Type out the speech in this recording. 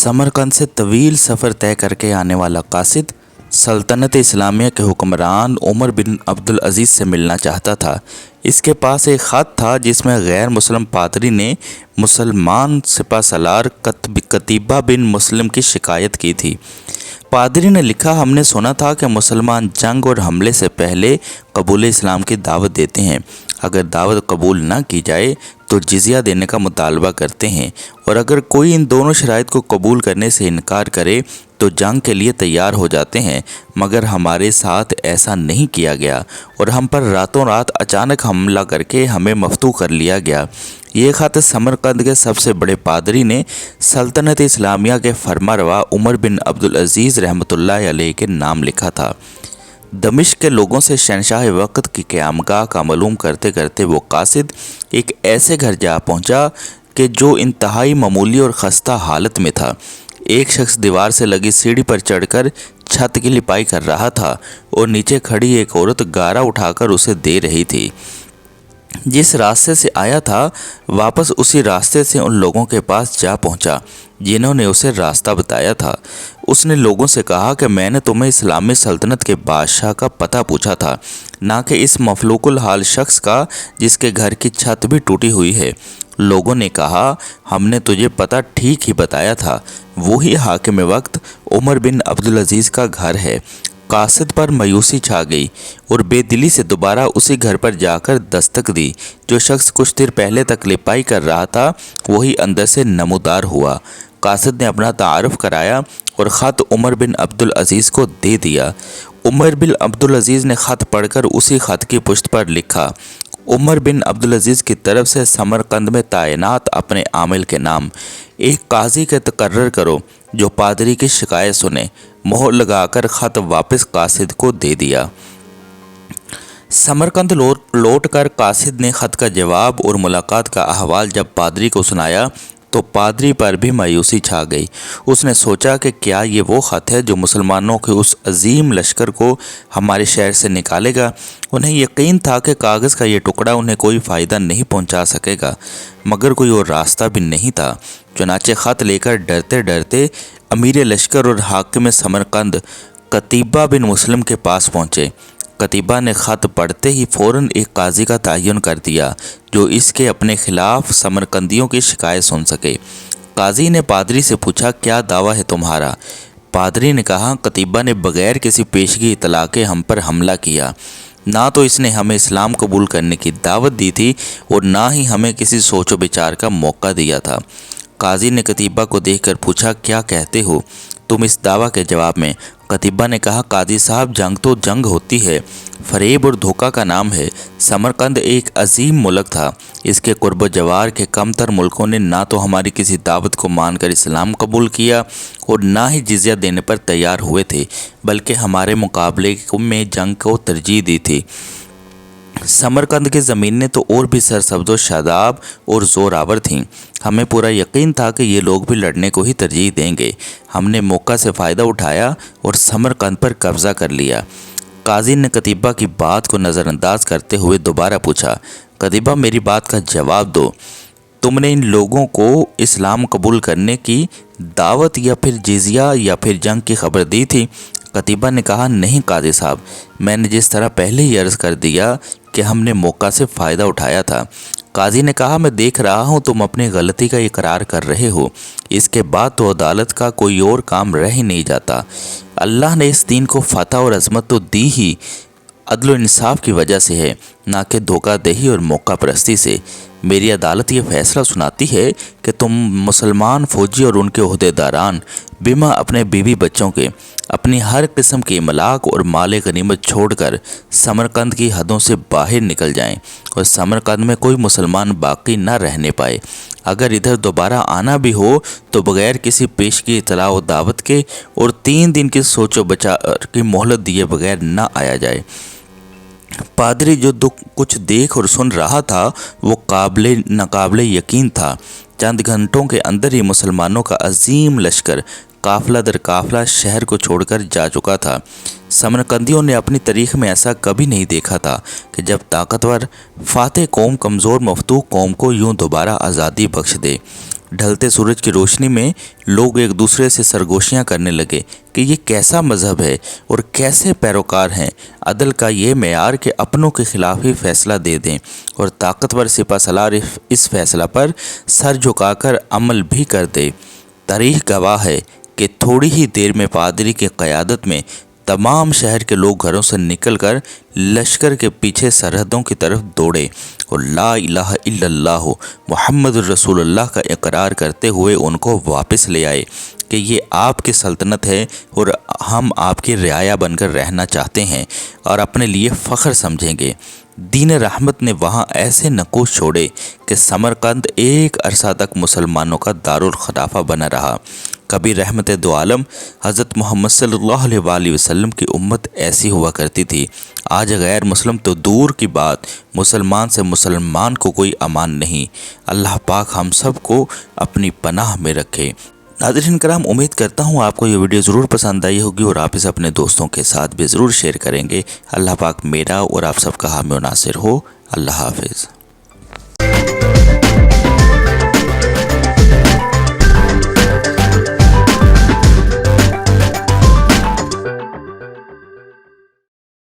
समरकंद से तवील सफ़र तय करके आने वाला कासिद सल्तनत इस्लामिया के हुक्मरान उमर बिन अब्दुल अज़ीज़ से मिलना चाहता था। इसके पास एक ख़त था जिसमें गैर मुस्लिम पादरी ने मुसलमान सिपा सलार कतीबा बिन मुस्लिम की शिकायत की थी। पादरी ने लिखा, हमने सुना था कि मुसलमान जंग और हमले से पहले कबूल इस्लाम की दावत देते हैं। अगर दावत कबूल न की जाए तो जिज़िया देने का मुतालबा करते हैं, और अगर कोई इन दोनों शराइत को कबूल करने से इनकार करे तो जंग के लिए तैयार हो जाते हैं। मगर हमारे साथ ऐसा नहीं किया गया और हम पर रातों रात अचानक हमला करके हमें मफ्तू कर लिया गया। ये ख़त समरकंद के सबसे बड़े पादरी ने सल्तनत इस्लामिया के फरमारवा उमर बिन अब्दुल अज़ीज़ रहमतुल्लाह अलैह के नाम लिखा था। दमिश्क के लोगों से शहंशाह वक्त की क़यामगाह का मालूम करते करते वो कासिद एक ऐसे घर जा पहुंचा कि जो इंतहाई मामूली और खस्ता हालत में था। एक शख्स दीवार से लगी सीढ़ी पर चढ़कर छत की लिपाई कर रहा था और नीचे खड़ी एक औरत गारा उठाकर उसे दे रही थी। जिस रास्ते से आया था वापस उसी रास्ते से उन लोगों के पास जा पहुंचा जिन्होंने उसे रास्ता बताया था। उसने लोगों से कहा कि मैंने तुम्हें इस्लामी सल्तनत के बादशाह का पता पूछा था, ना कि इस मफलूकुल हाल शख्स का जिसके घर की छत भी टूटी हुई है। लोगों ने कहा, हमने तुझे पता ठीक ही बताया था, वही हाकिम वक्त उमर बिन अब्दुल अज़ीज़ का घर है। कासिद पर मायूसी छा गई और बेदिली से दोबारा उसी घर पर जाकर दस्तक दी। जो शख्स कुछ देर पहले तक लिपाई कर रहा था वही अंदर से नमूदार हुआ। कासिद ने अपना तारुफ कराया और ख़त उमर बिन अब्दुल अज़ीज़ को दे दिया। उमर बिन अब्दुल अज़ीज़ ने ख़त पढ़कर उसी ख़त की पुष्ट पर लिखा, उमर बिन अब्दुल अज़ीज़ की तरफ से समरकंद में तैनात अपने आमिल के नाम एक काजी के तकर्रर करो जो पादरी की शिकायत सुने। मोहर लगाकर ख़त वापस कासिद को दे दिया। समरकंद लौट कर कासिद ने ख़त का जवाब और मुलाकात का अहवाल जब पादरी को सुनाया तो पादरी पर भी मायूसी छा गई। उसने सोचा कि क्या ये वो ख़त है जो मुसलमानों के उस अजीम लश्कर को हमारे शहर से निकालेगा। उन्हें यकीन था कि कागज़ का ये टुकड़ा उन्हें कोई फ़ायदा नहीं पहुंचा सकेगा, मगर कोई और रास्ता भी नहीं था। चुनाचे ख़त लेकर डरते डरते अमीर लश्कर और हाकिम समरकंद कतीबा बिन मुस्लिम के पास पहुँचे। कतीबा ने ख़त पढ़ते ही फ़ौरन एक काजी का तयन कर दिया जो इसके अपने खिलाफ समरकंदियों की शिकायत सुन सके। काजी ने पादरी से पूछा, क्या दावा है तुम्हारा? पादरी ने कहा, कतीबा ने बग़ैर किसी पेशगी इतला के हम पर हमला किया। ना तो इसने हमें इस्लाम कबूल करने की दावत दी थी और ना ही हमें किसी सोचो विचार का मौका दिया था। काजी ने कतीबा को देखकर पूछा, क्या कहते हो तुम इस दावा के जवाब में? कतीबा ने कहा, काजी साहब, जंग तो जंग होती है, फरेब और धोखा का नाम है। समरकंद एक अजीम मुल्क था। इसके कुर्ब जवार के कमतर मुल्कों ने ना तो हमारी किसी दावत को मानकर इस्लाम कबूल किया और ना ही जिज़िया देने पर तैयार हुए थे, बल्कि हमारे मुकाबले में जंग को तरजीह दी थी। समरकंद की ज़मीनें तो और भी सरसब्ज़ शादाब और ज़ोरावर थीं। हमें पूरा यकीन था कि ये लोग भी लड़ने को ही तरजीह देंगे। हमने मौका से फ़ायदा उठाया और समरकंद पर कब्ज़ा कर लिया। काजी ने कतीबा की बात को नज़रअंदाज करते हुए दोबारा पूछा, कतीबा, मेरी बात का जवाब दो। तुमने इन लोगों को इस्लाम कबूल करने की दावत या फिर जिज़िया या फिर जंग की खबर दी थी? कतीबा ने कहा, नहीं काजी साहब, मैंने जिस तरह पहले ही अर्ज़ कर दिया कि हमने मौका से फ़ायदा उठाया था। काजी ने कहा, मैं देख रहा हूँ तुम अपनी गलती का इकरार कर रहे हो। इसके बाद तो अदालत का कोई और काम रह ही नहीं जाता। अल्लाह ने इस दीन को फ़तह और अज़मत तो दी ही अदल इंसाफ की वजह से है, ना कि धोखादही और मौका परस्ती से। मेरी अदालत ये फ़ैसला सुनाती है कि तुम मुसलमान फ़ौजी और उनके ओहदेदारान बिमा अपने बीवी बच्चों के अपनी हर किस्म की इमलाक और माल गनीमत छोड़कर समरकंद की हदों से बाहर निकल जाएं और समरकंद में कोई मुसलमान बाकी न रहने पाए। अगर इधर दोबारा आना भी हो तो बग़ैर किसी पेशगी इतला व दावत के और 3 दिन की सोचो विचार की मोहलत दिए बगैर न आया जाए। पादरी जो कुछ देख और सुन रहा था वो नाकाबिले यकीन था। चंद घंटों के अंदर ही मुसलमानों का अजीम लश्कर काफ़िला दर काफ़िला शहर को छोड़कर जा चुका था। समरकंदियों ने अपनी तारीख में ऐसा कभी नहीं देखा था कि जब ताकतवर फातेह कौम कमज़ोर मफतूह कौम को यूं दोबारा आज़ादी बख्श दे। ढलते सूरज की रोशनी में लोग एक दूसरे से सरगोशियां करने लगे कि ये कैसा मजहब है और कैसे पैरोकार हैं। अदल का ये मेयार कि अपनों के खिलाफ ही फैसला दे दें और ताकतवर सिपा सलार इस फैसला पर सर झुकाकर अमल भी कर दे। तारीख गवाह है कि थोड़ी ही देर में पादरी की क़यादत में तमाम शहर के लोग घरों से निकलकर लश्कर के पीछे सरहदों की तरफ दौड़े और ला इलाहा इल्लल्लाह मुहम्मदुर रसूलुल्लाह का इकरार करते हुए उनको वापस ले आए कि ये आपकी सल्तनत है और हम आपकी रियाया बनकर रहना चाहते हैं और अपने लिए फ़ख्र समझेंगे। दीन रहमत ने वहाँ ऐसे नकोश छोड़े कि समरकंद एक अरसा तक मुसलमानों का दारुल खिलाफा बना रहा। कभी रहमत दो आलम हज़रत मोहम्मद सल्लल्लाहु अलैहि वसल्लम की उम्मत ऐसी हुआ करती थी। आज गैर मुस्लिम तो दूर की बात, मुसलमान से मुसलमान को कोई अमान नहीं। अल्लाह पाक हम सब को अपनी पनाह में रखे। नाज़रीन कराम, उम्मीद करता हूँ आपको ये वीडियो ज़रूर पसंद आई होगी और आप इसे अपने दोस्तों के साथ भी ज़रूर शेयर करेंगे। अल्लाह पाक मेरा और आप सबका हामी और नासिर हो। अल्लाह हाफिज़।